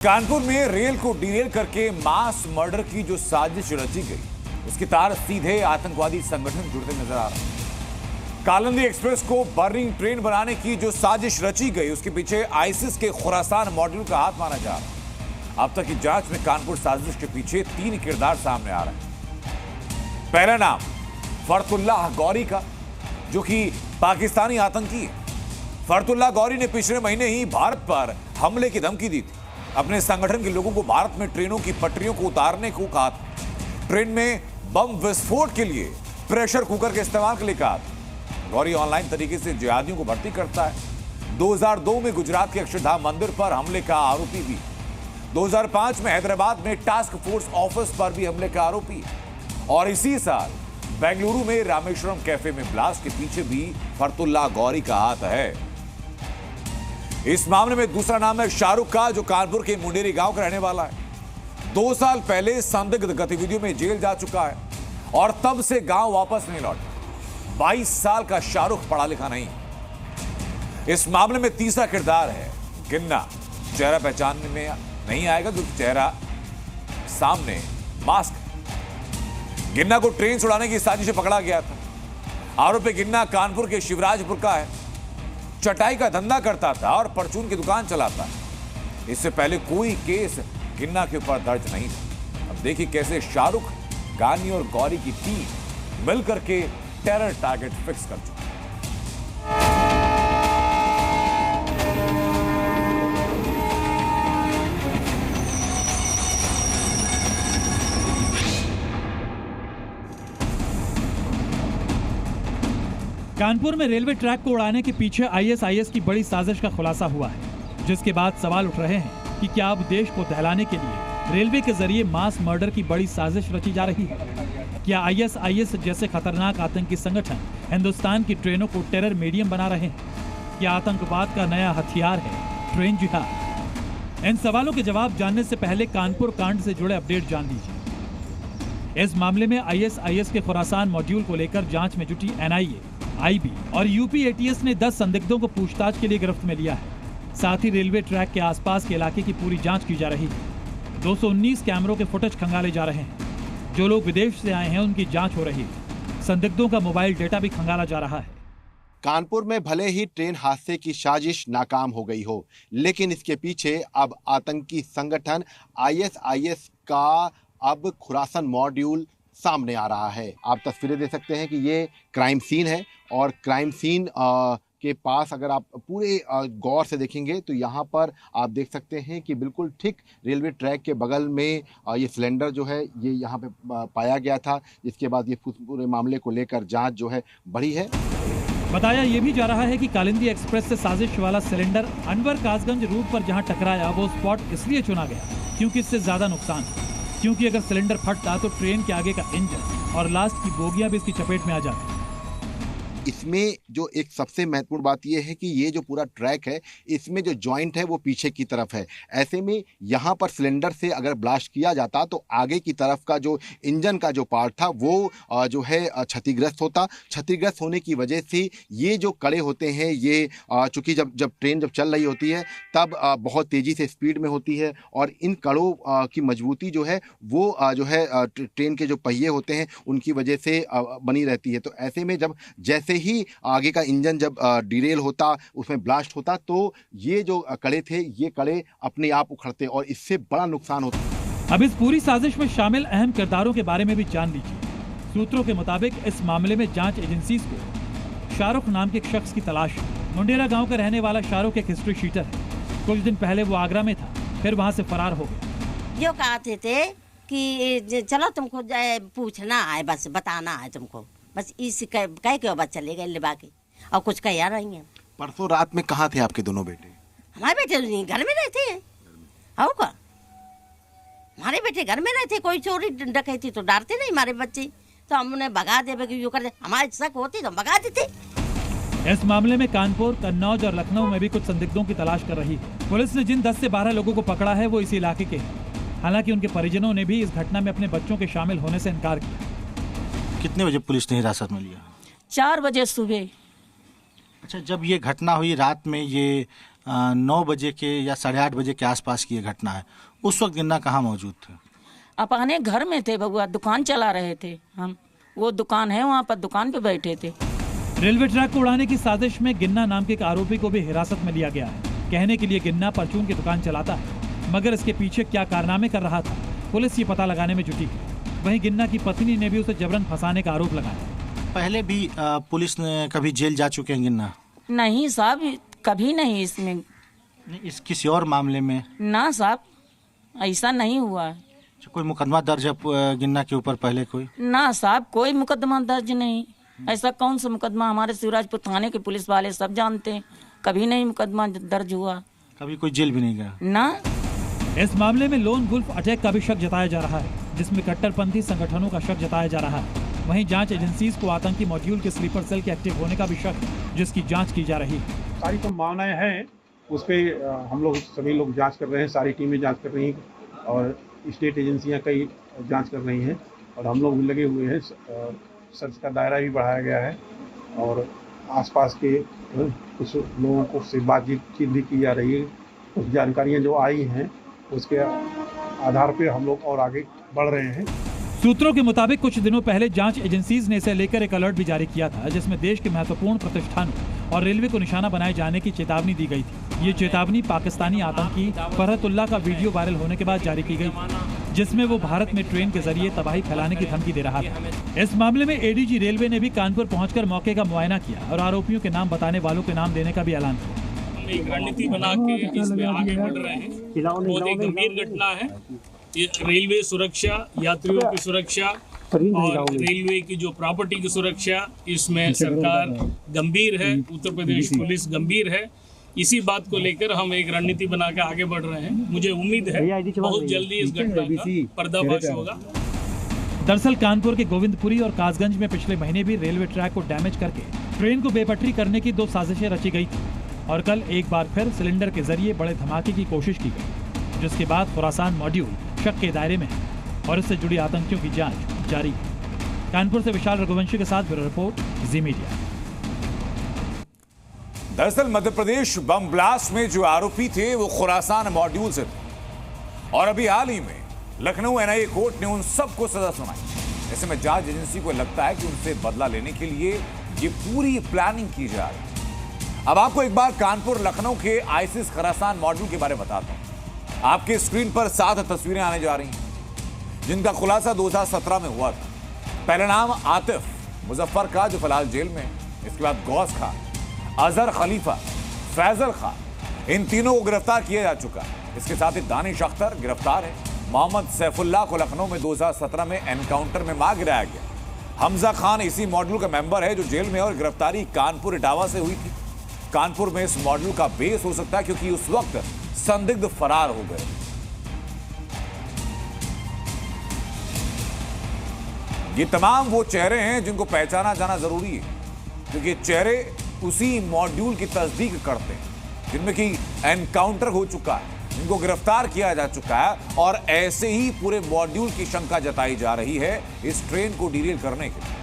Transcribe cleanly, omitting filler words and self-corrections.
कानपुर में रेल को डीरेल करके मास मर्डर की जो साजिश रची गई, उसके तार सीधे आतंकवादी संगठन जुड़ते नजर आ रहे हैं। कालिंदी एक्सप्रेस को बर्निंग ट्रेन बनाने की जो साजिश रची गई, उसके पीछे आईसिस के खुरासान मॉड्यूल का हाथ माना जा रहा है। अब तक की जांच में कानपुर साजिश के पीछे 3 किरदार सामने आ रहे हैं। पहला नाम फरतुल्लाह गौरी का, जो कि पाकिस्तानी आतंकी है। फरतुल्लाह गौरी ने पिछले महीने ही भारत पर हमले की धमकी दी थी। अपने संगठन के लोगों को भारत में ट्रेनों की पटरियों को उतारने को कहा था। ट्रेन में बम विस्फोट के लिए प्रेशर कुकर के इस्तेमाल के लिए कहा था। गौरी ऑनलाइन तरीके से जिहादियों को भर्ती करता है। 2002 में गुजरात के अक्षरधाम मंदिर पर हमले का आरोपी भी। 2005 में हैदराबाद में टास्क फोर्स ऑफिस पर भी हमले का आरोपी है। और इसी साल बेंगलुरु में रामेश्वरम कैफे में ब्लास्ट के पीछे भी फरतुल्लाह गौरी का हाथ है। इस मामले में दूसरा नाम है शाहरुख का, जो कानपुर के मुंडेरी गांव का रहने वाला है। 2 साल पहले संदिग्ध गतिविधियों में जेल जा चुका है और तब से गांव वापस नहीं लौटा। 22 साल का शाहरुख पढ़ा लिखा नहीं। इस मामले में तीसरा किरदार है गिन्ना। चेहरा पहचानने में नहीं आएगा क्योंकि चेहरा सामने मास्क। गिन्ना को ट्रेन छुड़ाने की साजिश से पकड़ा गया था। आरोपी गिन्ना कानपुर के शिवराजपुर का है। चटाई का धंधा करता था और परचून की दुकान चलाता है। इससे पहले कोई केस गिन्ना के ऊपर दर्ज नहीं था। अब देखिए कैसे शाहरुख, गानी और गौरी की टीम मिलकर के टेरर टारगेट फिक्स कर चुकी है। कानपुर में रेलवे ट्रैक को उड़ाने के पीछे आईएसआईएस की बड़ी साजिश का खुलासा हुआ है, जिसके बाद सवाल उठ रहे हैं कि क्या अब देश को दहलाने के लिए रेलवे के जरिए मास मर्डर की बड़ी साजिश रची जा रही है। क्या आईएसआईएस जैसे खतरनाक आतंकी संगठन हिंदुस्तान की ट्रेनों को टेरर मीडियम बना रहे हैं? क्या आतंकवाद का नया हथियार है ट्रेन जिहाद? इन सवालों के जवाब जानने से पहले कानपुर कांड से जुड़े अपडेट जान लीजिए। इस मामले में आईएसआईएस के खुरासान मॉड्यूल को लेकर जांच में जुटी एनआईए, आईबी और यूपी एटीएस ने 10 संदिग्धों को पूछताछ के लिए गिरफ्त में लिया है। साथ ही रेलवे ट्रैक के आसपास के इलाके की पूरी जांच की जा रही है। 219 कैमरों के फुटेज खंगाले जा रहे हैं। जो लोग विदेश से आए हैं उनकी जांच हो रही है। संदिग्धों का मोबाइल डेटा भी खंगाला जा रहा है। कानपुर में भले ही ट्रेन हादसे की साजिश नाकाम हो गई हो, लेकिन इसके पीछे अब आतंकी संगठन आईएसआईएस का अब खुरासान मॉड्यूल सामने आ रहा है। आप तस्वीरें देख सकते हैं कि ये क्राइम सीन है और क्राइम सीन के पास अगर आप पूरे गौर से देखेंगे तो यहाँ पर आप देख सकते हैं कि बिल्कुल ठीक रेलवे ट्रैक के बगल में ये सिलेंडर जो है ये यहाँ पे पाया गया था, जिसके बाद ये पूरे मामले को लेकर जांच जो है बढ़ी है। बताया ये भी जा रहा है कि कालिंदी एक्सप्रेस से साजिश वाला सिलेंडर अनवर कासगंज रूट पर जहाँ टकराया वो स्पॉट इसलिए चुना गया क्योंकि इससे ज्यादा नुकसान है। क्योंकि अगर सिलेंडर फटता तो ट्रेन के आगे का इंजन और लास्ट की बोगियां भी इसकी चपेट में आ जाती। इसमें जो एक सबसे महत्वपूर्ण बात यह है कि ये जो पूरा ट्रैक है इसमें जो जॉइंट है वो पीछे की तरफ है। ऐसे में यहाँ पर सिलेंडर से अगर ब्लास्ट किया जाता तो आगे की तरफ का जो इंजन का जो पार्ट था वो जो है क्षतिग्रस्त होता। क्षतिग्रस्त होने की वजह से ये जो कड़े होते हैं ये चूँकि जब ट्रेन चल रही होती है तब बहुत तेज़ी से स्पीड में होती है और इन कड़ों की मजबूती जो है वो जो है ट्रेन के जो पहिए होते हैं उनकी वजह से बनी रहती है। तो ऐसे में जब जैसे ही आगे का इंजन जब डिरेल होता, उसमें ब्लास्ट होता, तो ये जो कड़े थे ये कड़े अपने आप उखड़ते और इससे बड़ा नुकसान होता। अब इस पूरी साजिश में शामिल अहम किरदारों के बारे में भी जान लीजिए। सूत्रों के मुताबिक इस मामले में जांच एजेंसीज को शाहरुख नाम के एक शख्स की तलाश है। मुंडेरा गांव का रहने वाला शाहरुख एक हिस्ट्री शीटर है। कुछ दिन पहले वो आगरा में था, फिर वहाँ से फरार हो गया। यो कहते थे कि चलो तुमको पूछना है, बस बताना है तुमको, बस इस कह के बस चले गए लिबा के और कुछ कह नहीं है। परसों रात में कहाँ थे आपके दोनों बेटे? हमारे बेटे घर में रहते हैं। और क्या, हमारे बेटे घर में रहते, कोई चोरी डकैती तो डरते नहीं हमारे बच्चे, तो हम उन्हें भगा दे, हमारे शक होती तो भगा देते। इस मामले में कानपुर, कन्नौज और लखनऊ में भी कुछ संदिग्धों की तलाश कर रही है। पुलिस ने जिन 10 से 12 लोगों को पकड़ा है वो इसी इलाके के हैं। हालांकि उनके परिजनों ने भी इस घटना में अपने बच्चों के शामिल होने से इनकार किया। कितने बजे पुलिस ने हिरासत में लिया? 4 बजे सुबह। अच्छा, जब ये घटना हुई रात में, ये 9 बजे के या 8:30 बजे के आसपास की ये घटना है। उस वक्त गिन्ना कहाँ मौजूद थे? अपने घर में थे बबुआ, दुकान चला रहे थे हम। वो दुकान है, वहाँ पर दुकान पे बैठे थे। रेलवे ट्रैक को उड़ाने की साजिश में गिन्ना नाम के एक आरोपी को भी हिरासत में लिया गया है। कहने के लिए गिन्ना परचून की दुकान चलाता है, मगर इसके पीछे क्या कारनामे कर रहा था, पुलिस ये पता लगाने में जुटी है। वहीं गिन्ना की पत्नी ने भी उसे जबरन फंसाने का आरोप लगाया। पहले भी पुलिस ने कभी जेल जा चुके हैं गिन्ना? नहीं साहब, कभी नहीं। इसमें नहीं, इस किसी और मामले में? ना साहब, ऐसा नहीं हुआ है। कोई मुकदमा दर्ज है गिन्ना के ऊपर पहले कोई? ना साहब, कोई मुकदमा दर्ज नहीं। ऐसा कौन सा मुकदमा? हमारे शिवराजपुर थाने के पुलिस वाले सब जानते हैं, कभी नहीं मुकदमा दर्ज हुआ। कभी कोई जेल भी नहीं गया? ना। इस मामले में लोन वुल्फ अटैक का भी शक जताया जा रहा है, जिसमें कट्टरपंथी संगठनों का शक जताया जा रहा है। वहीं जांच एजेंसीज को आतंकी मॉड्यूल के स्लीपर सेल के एक्टिव होने का भी शक है, जिसकी जांच की जा रही है। सारी संभावनाएं हैं, उस पर हम लोग सभी लोग जांच कर रहे हैं, सारी टीमें जांच कर रही हैं और स्टेट एजेंसियां कई जांच कर रही हैं और हम लोग भी लगे हुए हैं। सर्च का दायरा भी बढ़ाया गया है और आसपास के कुछ लोगों को से बातचीत भी की जा रही है। कुछ जानकारियां जो आई हैं उसके आधार पर हम लोग और आगे बढ़ रहे हैं। सूत्रों के मुताबिक कुछ दिनों पहले जांच एजेंसीज ने इसे लेकर एक अलर्ट भी जारी किया था, जिसमें देश के महत्वपूर्ण प्रतिष्ठानों और रेलवे को निशाना बनाए जाने की चेतावनी दी गई थी। ये चेतावनी पाकिस्तानी आतंकी फरहतुल्लाह का वीडियो वायरल होने के बाद जारी की गई, जिसमें वो भारत में ट्रेन के जरिए तबाही फैलाने की धमकी दे रहा था। इस मामले में एडीजी रेलवे ने भी कानपुर पहुंचकर मौके का मुआयना किया और आरोपियों के नाम बताने वालों के नाम देने का भी ऐलान किया। एक रणनीति बना के इसमें आगे बढ़ रहे हैं। बहुत ही गंभीर घटना है। ये रेलवे सुरक्षा, यात्रियों की सुरक्षा और रेलवे की जो प्रॉपर्टी की सुरक्षा, इसमें सरकार गंभीर है, उत्तर प्रदेश पुलिस गंभीर है। इसी बात को लेकर हम एक रणनीति बना के आगे बढ़ रहे हैं। मुझे उम्मीद है बहुत जल्दी इस घटना का पर्दाफाश होगा। दरअसल कानपुर के गोविंदपुरी और कासगंज में पिछले महीने भी रेलवे ट्रैक को डैमेज करके ट्रेन को बेपटरी करने की 2 साजिशें रची गई थी और कल एक बार फिर सिलेंडर के जरिए बड़े धमाके की कोशिश की गई, जिसके बाद खुरासान मॉड्यूल शक के दायरे में है और इससे जुड़ी आतंकियों की जांच जारी है। कानपुर से विशाल रघुवंशी के साथ ब्यूरो रिपोर्ट, जी मीडिया। दरअसल मध्य प्रदेश बम ब्लास्ट में जो आरोपी थे वो खुरासान मॉड्यूल से थे और अभी हाल ही में लखनऊ एनआईए कोर्ट ने उन सबको सजा सुनाई। ऐसे में जांच एजेंसी को लगता है कि उनसे बदला लेने के लिए ये पूरी प्लानिंग की जा रही है। अब आपको एक बार कानपुर लखनऊ के आईसिस खुरासान मॉड्यूल के बारे में बताता हूं। आपके स्क्रीन पर 7 तस्वीरें आने जा रही हैं, जिनका खुलासा 2017 में हुआ था। पहला नाम आतिफ मुजफ्फर का, जो फिलहाल जेल में है। इसके बाद गौस खान, अजहर खलीफा, फैजल खान, इन तीनों को गिरफ्तार किया जा चुका है। इसके साथ ही दानिश अख्तर गिरफ्तार है। मोहम्मद सैफुल्लाह को लखनऊ में 2017 में एनकाउंटर में मार गिराया गया। हमजा खान इसी मॉड्यूल का मेंबर है जो जेल में है और गिरफ्तारी कानपुर इटावा से हुई थी। कानपुर में इस मॉड्यूल का बेस हो सकता है क्योंकि उस वक्त संदिग्ध फरार हो गए। ये तमाम वो चेहरे हैं जिनको पहचाना जाना जरूरी है, क्योंकि चेहरे उसी मॉड्यूल की तस्दीक करते हैं जिनमें कि एनकाउंटर हो चुका है, जिनको गिरफ्तार किया जा चुका है और ऐसे ही पूरे मॉड्यूल की शंका जताई जा रही है इस ट्रेन को डीरेल करने के लिए।